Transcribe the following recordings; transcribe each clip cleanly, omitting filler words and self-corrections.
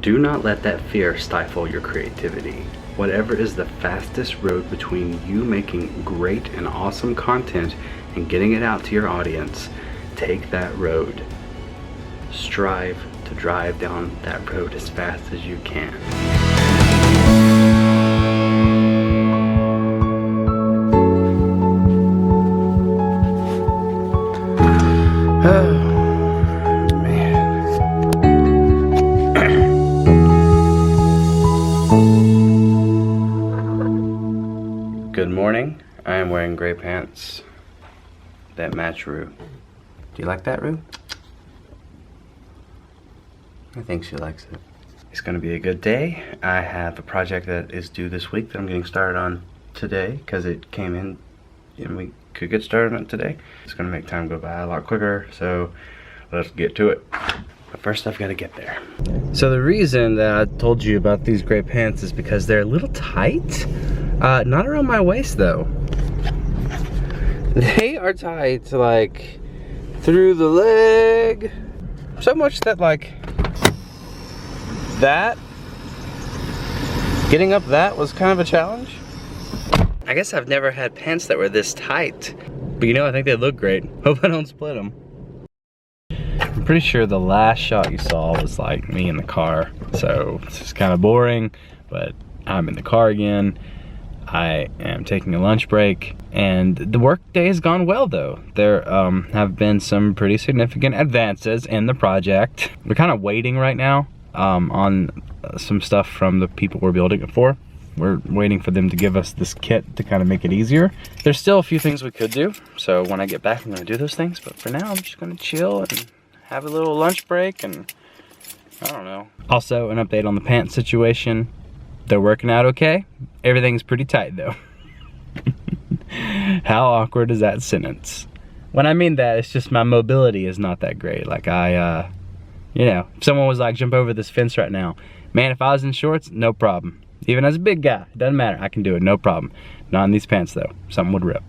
Do not let that fear stifle your creativity. Whatever is the fastest road between you making great and awesome content and getting it out to your audience, take that road. Strive to drive down that road as fast as you can. Oh, man. Good morning. I am wearing gray pants that match Rue. Do you like that, Rue? I think she likes it. It's gonna be a good day. I have a project that is due this week that I'm getting started on today because it came in and we could get started on it today. It's gonna make time go by a lot quicker, so let's get to it. But first I've gotta get there. So the reason that I told you about these gray pants is because they're a little tight. Not around my waist though. They are tight like through the leg. So much that like getting up that was kind of a challenge. I guess I've never had pants that were this tight, but you know, I think they look great. Hope I don't split them. I'm pretty sure the last shot you saw was like me in the car, so it's just kind of boring, but I'm in the car again. I am taking a lunch break, and the work day has gone well though. There have been some pretty significant advances in the project. We're kind of waiting right now on some stuff from the people we're building it for. We're waiting for them to give us this kit to kind of make it easier. There's still a few things we could do, so when I get back I'm gonna do those things, but for now I'm just gonna chill and have a little lunch break, and I don't know. Also, an update on the pants situation. They're working out okay. Everything's pretty tight though. How awkward is that sentence? When I mean that, it's just my mobility is not that great. Like you know, if someone was like, jump over this fence right now. Man, if I was in shorts, no problem. Even as a big guy, doesn't matter, I can do it, no problem. Not in these pants though, something would rip.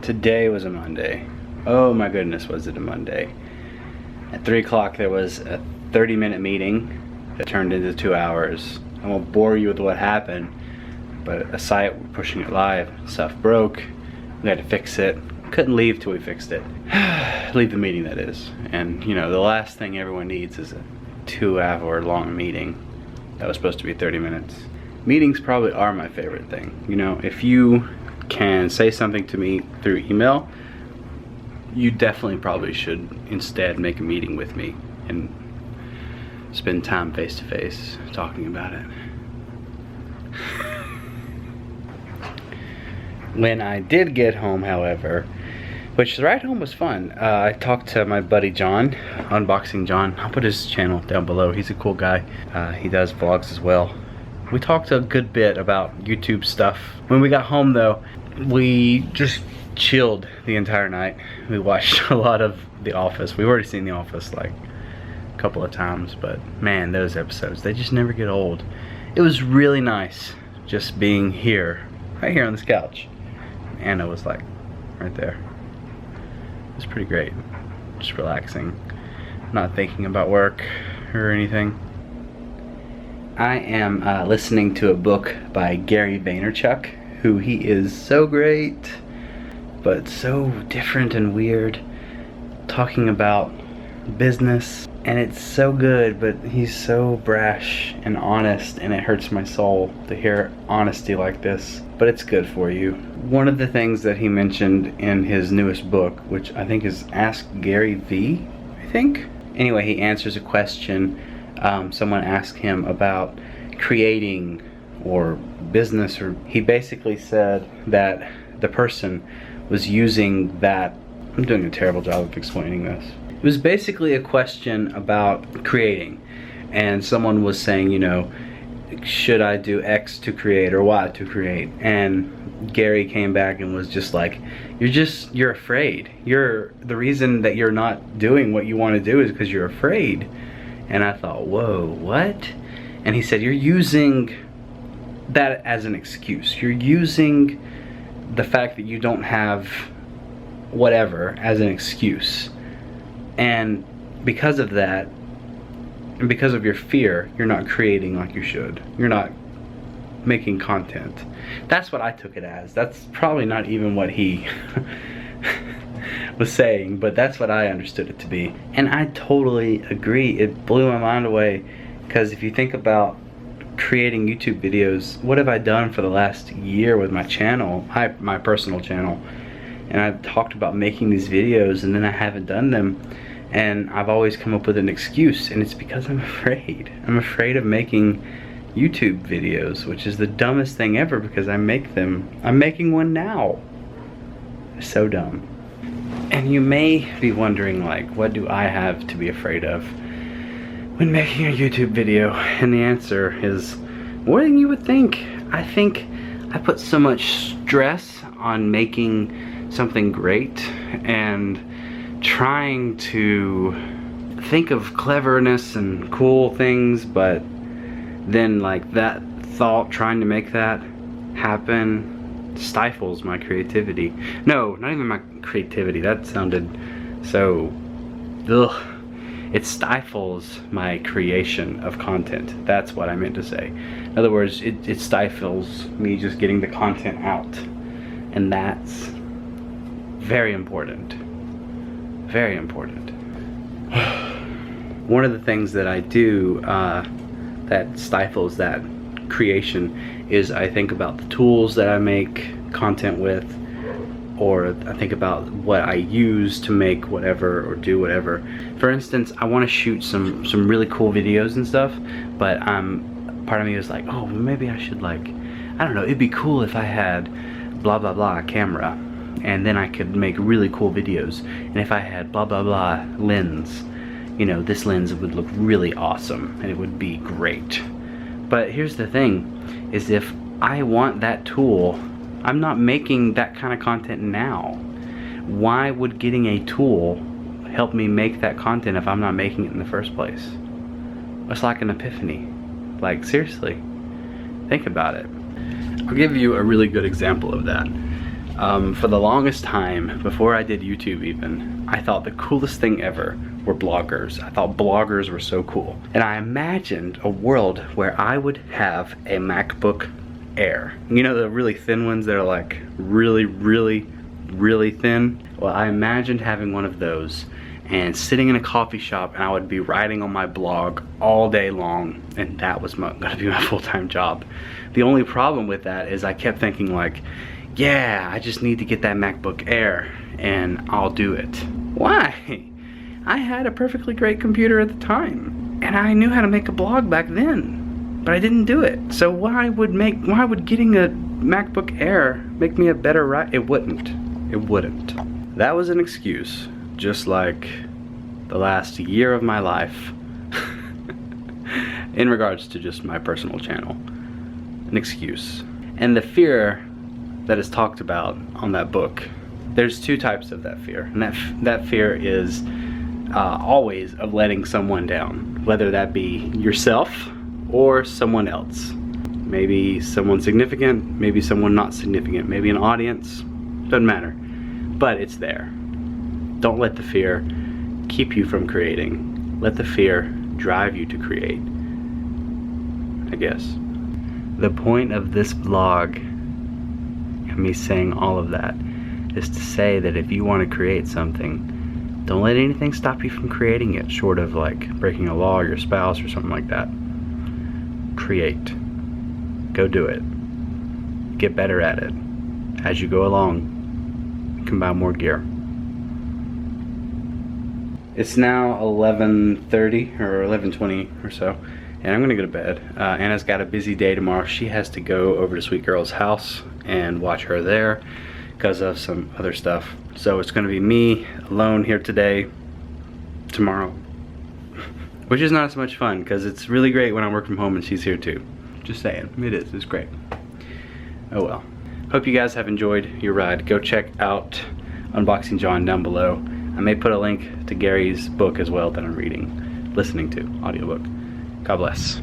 Today was a Monday. Oh my goodness, was it a Monday. At 3 o'clock there was a 30-minute meeting that turned into 2 hours. I won't bore you with what happened, but a site, we're pushing it live, stuff broke, we had to fix it. Couldn't leave till we fixed it. Leave the meeting, that is. And you know, the last thing everyone needs is a 2-hour long meeting that was supposed to be 30 minutes. Meetings probably are my favorite thing. You know, if you can say something to me through email, you definitely probably should instead make a meeting with me and spend time face to face talking about it. When I did get home, however, which the ride home was fun, I talked to my buddy John, Unboxing John. I'll put his channel down below. He's a cool guy. He does vlogs as well. We talked a good bit about YouTube stuff. When we got home though, we just chilled the entire night. We watched a lot of The Office. We've already seen The Office like a couple of times, but man, those episodes, they just never get old. It was really nice just being here, right here on this couch. Anna was like right there. It was pretty great. Just relaxing, not thinking about work or anything. I am listening to a book by Gary Vaynerchuk, who he is so great, but so different and weird, talking about business, and it's so good, but he's so brash and honest, and it hurts my soul to hear honesty like this, but it's good for you. One of the things that he mentioned in his newest book, which I think is Ask Gary V, I think. Anyway, he answers a question. Someone asked him about creating or business, or he basically said that the person was using that. I'm doing a terrible job of explaining this. It was basically a question about creating, and someone was saying, you know, should I do X to create or Y to create? And Gary came back and was just like, you're afraid. The reason that you're not doing what you want to do is because you're afraid. And I thought, whoa, what? And he said, you're using that as an excuse. You're using the fact that you don't have whatever as an excuse. And because of that, And because of your fear, you're not creating like you should. You're not making content. That's what I took it as. That's probably not even what he was saying, but that's what I understood it to be. And I totally agree. It blew my mind away, because if you think about creating YouTube videos, what have I done for the last year with my channel, my personal channel? And I've talked about making these videos, and then I haven't done them, and I've always come up with an excuse, and it's because I'm afraid. I'm afraid of making YouTube videos, which is the dumbest thing ever, because I make them. I'm making one now. So dumb. And you may be wondering, like, what do I have to be afraid of when making a YouTube video? And the answer is more than you would think. I think I put so much stress on making something great and trying to think of cleverness and cool things, but then like that thought, trying to make that happen, stifles my creativity. No, not even my creativity. That sounded so ugh. It stifles my creation of content. That's what I meant to say. In other words, it stifles me just getting the content out. And that's very important. Very important. One of the things that I do that stifles that creation is I think about the tools that I make content with, or I think about what I use to make whatever or do whatever. For instance, I want to shoot some really cool videos and stuff, but part of me is like, oh, maybe I should, like, I don't know, it'd be cool if I had blah blah blah camera, and then I could make really cool videos. And if I had blah blah blah lens, you know, this lens would look really awesome and it would be great. But here's the thing, is if I want that tool, I'm not making that kind of content now. Why would getting a tool help me make that content if I'm not making it in the first place? It's like an epiphany. Like, seriously, think about it. I'll give you a really good example of that. For the longest time, before I did YouTube even, I thought the coolest thing ever were bloggers. I thought bloggers were so cool. And I imagined a world where I would have a MacBook Air. You know, the really thin ones that are like really, really, really thin? Well, I imagined having one of those and sitting in a coffee shop, and I would be writing on my blog all day long, and that was gonna be my full-time job. The only problem with that is I kept thinking like, yeah, I just need to get that MacBook Air and I'll do it. Why? I had a perfectly great computer at the time, and I knew how to make a blog back then, but I didn't do it. So why would getting a MacBook Air make me a better writer? It wouldn't. It wouldn't. That was an excuse, just like the last year of my life in regards to just my personal channel. An excuse. And the fear that is talked about on that book, there's two types of that fear. And that fear is always of letting someone down, whether that be yourself or someone else. Maybe someone significant, maybe someone not significant, maybe an audience, doesn't matter. But it's there. Don't let the fear keep you from creating. Let the fear drive you to create, I guess. The point of this vlog, and me saying all of that, is to say that if you want to create something, don't let anything stop you from creating it, short of like breaking a law or your spouse or something like that. Create. Go do it. Get better at it. As you go along, you can buy more gear. It's now 11:30 or 11:20 or so, and I'm gonna go to bed. Anna's got a busy day tomorrow. She has to go over to Sweet Girl's house and watch her there because of some other stuff. So it's gonna be me alone here today, tomorrow, which is not as much fun because it's really great when I work from home and she's here too. Just saying, it is, it's great. Oh well. Hope you guys have enjoyed your ride. Go check out Unboxing John down below. I may put a link to Gary's book as well that I'm listening to, audiobook. God bless.